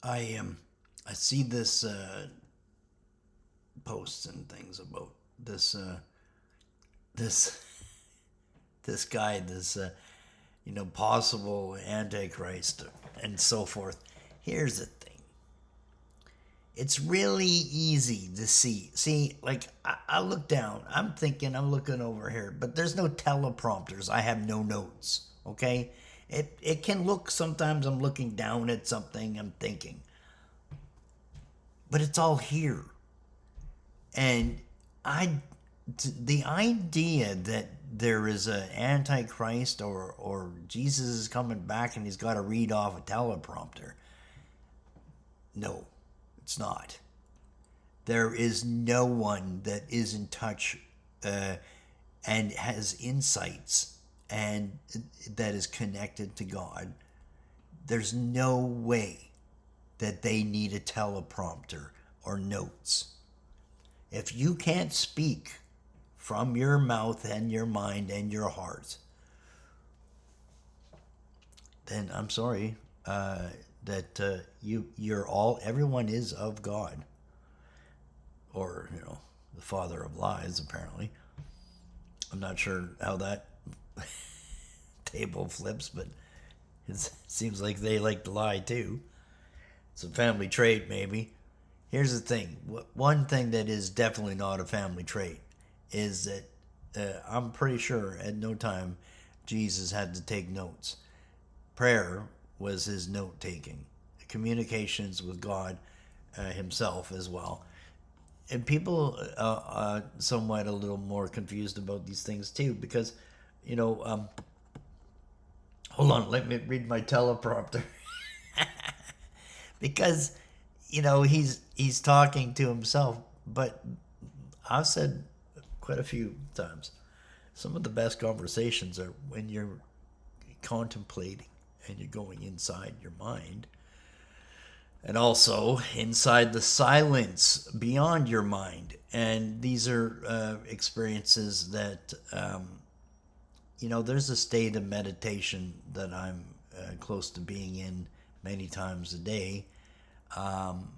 I see this posts and things about this this guy, this possible antichrist and so forth. Here's the thing. It's really easy to see. See, like I look down, I'm looking over here, but there's no teleprompters. I have no notes. Okay, it can look sometimes I'm looking down at something I'm thinking, but it's all here. And I, the idea that there is an antichrist or Jesus is coming back and he's got to read off a teleprompter. No, it's not. There is no one that is in touch uh, and has insights and that is connected to God. There's no way that they need a teleprompter or notes. If you can't speak from your mouth and your mind and your heart, then I'm sorry that you're all everyone is of God, or the father of lies. Apparently, I'm not sure how that table flips, but it seems like they like to lie too. It's a family trait, maybe. Here's the thing. One thing that is definitely not a family trait is that I'm pretty sure at no time Jesus had to take notes. Prayer was his note taking, communications with God himself as well. And people somewhat a little more confused about these things too, because, you know, um, hold on, let me read my teleprompter. Because, he's talking to himself, but I've said quite a few times, some of the best conversations are when you're contemplating and you're going inside your mind and also inside the silence beyond your mind. And these are experiences that, there's a state of meditation that I'm close to being in many times a day. Um,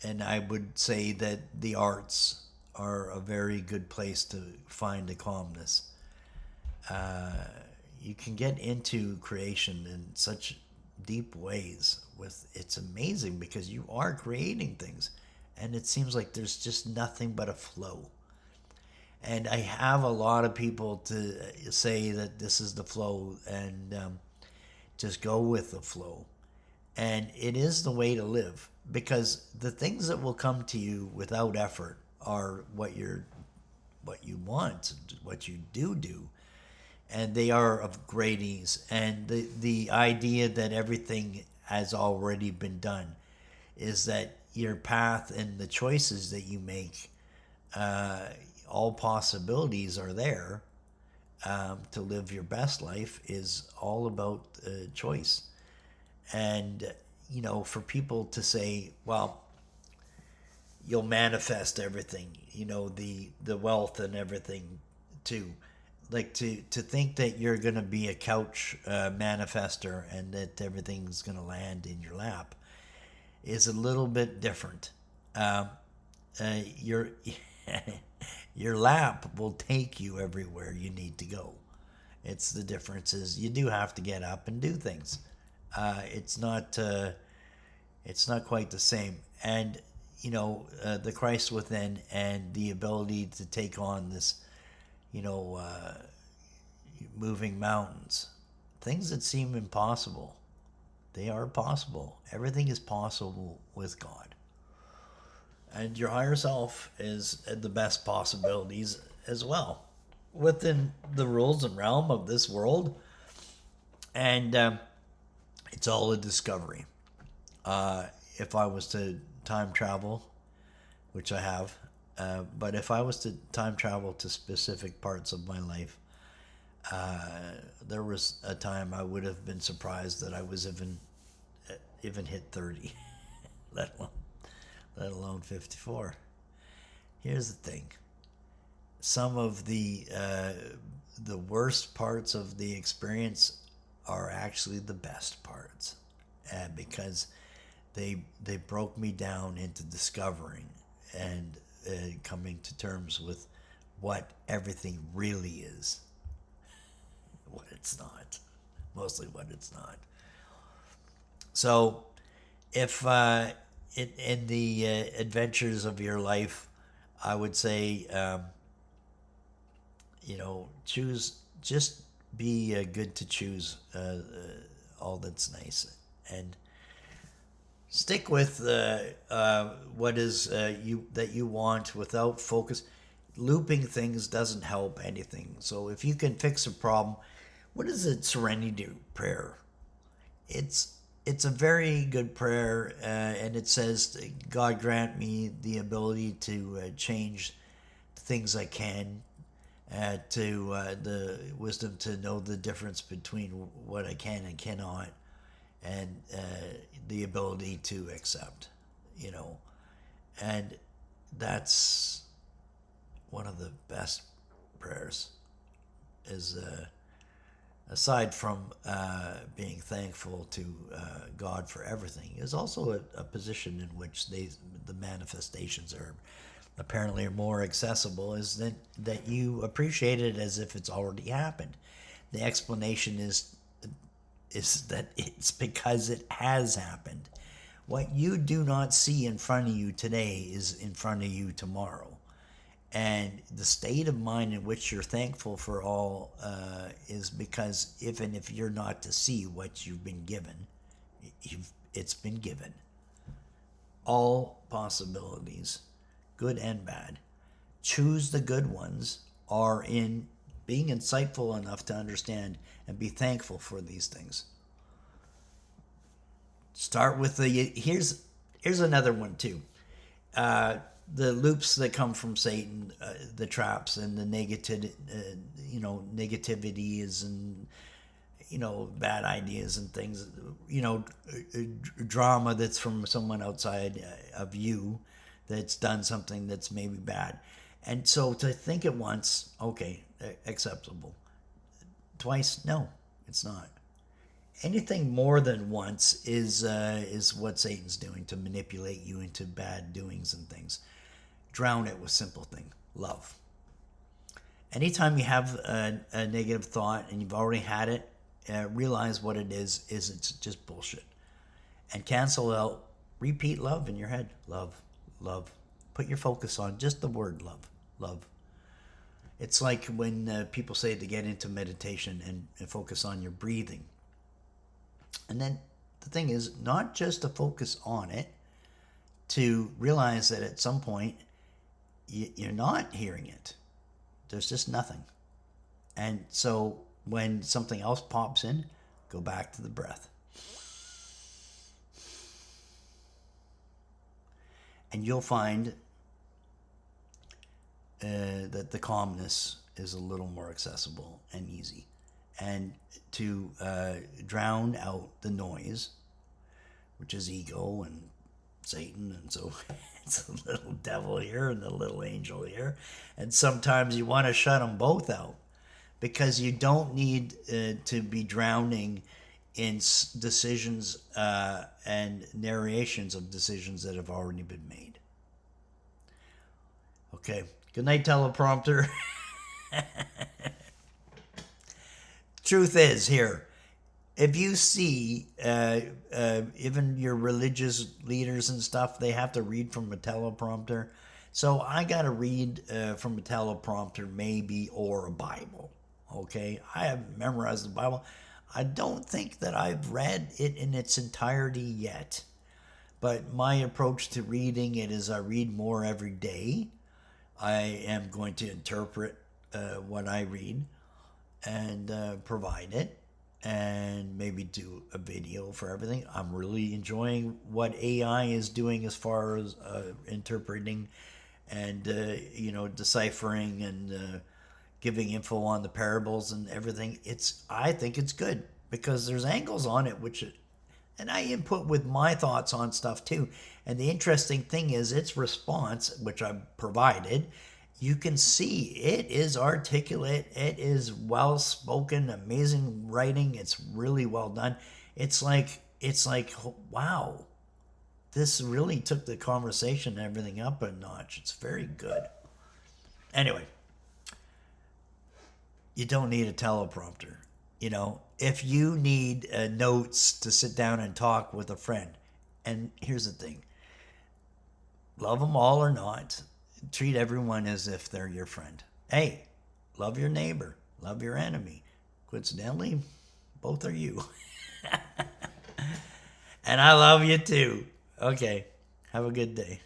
and I would say that the arts are a very good place to find a calmness. Uh, you can get into creation in such deep ways. With it's amazing because you are creating things, and it seems like there's just nothing but a flow. And I have a lot of people to say that this is the flow, and just go with the flow. And it is the way to live, because the things that will come to you without effort are what you want, what you do, and they are of great ease. And the idea that everything has already been done is that your path and the choices that you make, uh, all possibilities are there. To live your best life is all about choice. And for people to say, well, you'll manifest everything, the wealth and everything too, like to think that you're going to be a couch manifester and that everything's going to land in your lap is a little bit different. um, your your lap will take you everywhere you need to go. It's the difference is you do have to get up and do things. It's not quite the same. And the Christ within and the ability to take on this, you know, uh, moving mountains, things that seem impossible, they are possible. Everything is possible with God. And your higher self is the best possibilities as well within the rules and realm of this world. And it's all a discovery. Uh, if I was to time travel, which I have, but if I was to time travel to specific parts of my life, there was a time I would have been surprised that I was even hit 30, let alone 54. Here's the thing: some of the worst parts of the experience are actually the best parts, because they broke me down into discovering and coming to terms with what everything really is, what it's not, mostly what it's not. So, if in the adventures of your life, I would say, choose, just be good to choose all that's nice, and stick with what is that you want without focus. Looping things doesn't help anything. So if you can fix a problem, what is it? Serenity prayer. It's a very good prayer, and it says, God grant me the ability to change the things I can, to the wisdom to know the difference between what I can and cannot, and the ability to accept, and that's one of the best prayers, is aside from being thankful to God for everything, is also a position in which the manifestations are apparently more accessible, is that you appreciate it as if it's already happened. The explanation is that it's because it has happened. What you do not see in front of you today is in front of you tomorrow. And the state of mind in which you're thankful for all is because if you're not to see what you've been given, it's been given. All possibilities, good and bad. Choose the good ones, are in being insightful enough to understand and be thankful for these things. Start with here's another one too. The loops that come from Satan, the traps and the negativities and bad ideas and things, drama that's from someone outside of you that's done something that's maybe bad. And so to think it once, okay, acceptable. Twice, no, it's not. Anything more than once is what Satan's doing to manipulate you into bad doings and things. Drown it with simple thing, love. Anytime you have a negative thought and you've already had it, realize what it is it's just bullshit. And cancel out, repeat love in your head. Love, love. Put your focus on just the word love, love. It's like when people say to get into meditation and focus on your breathing. And then the thing is, not just to focus on it, to realize that at some point you're not hearing it. There's just nothing. And so when something else pops in, go back to the breath. And you'll find that the calmness is a little more accessible and easy. And to drown out the noise, which is ego and Satan, and so it's a little devil here and a little angel here, and sometimes you want to shut them both out, because you don't need to be drowning in decisions and narrations of decisions that have already been made. Okay, good night, teleprompter. Truth is here, if you see even your religious leaders and stuff, they have to read from a teleprompter. So I got to read from a teleprompter maybe, or a Bible. Okay, I haven't memorized the Bible. I don't think that I've read it in its entirety yet. But my approach to reading it is I read more every day. I am going to interpret what I read and provide it, and maybe do a video for everything. I'm really enjoying what AI is doing as far as interpreting and deciphering and giving info on the parables and everything. I think it's good because there's angles on it and I input with my thoughts on stuff too. And the interesting thing is its response, which I provided, you can see it is articulate, it is well spoken, amazing writing, it's really well done. It's like wow, this really took the conversation and everything up a notch. It's very good. Anyway, you don't need a teleprompter. You know, if you need notes to sit down and talk with a friend, and here's the thing, love them all or not, treat everyone as if they're your friend. Hey, love your neighbor, love your enemy. Coincidentally, both are you. And I love you too. Okay, have a good day.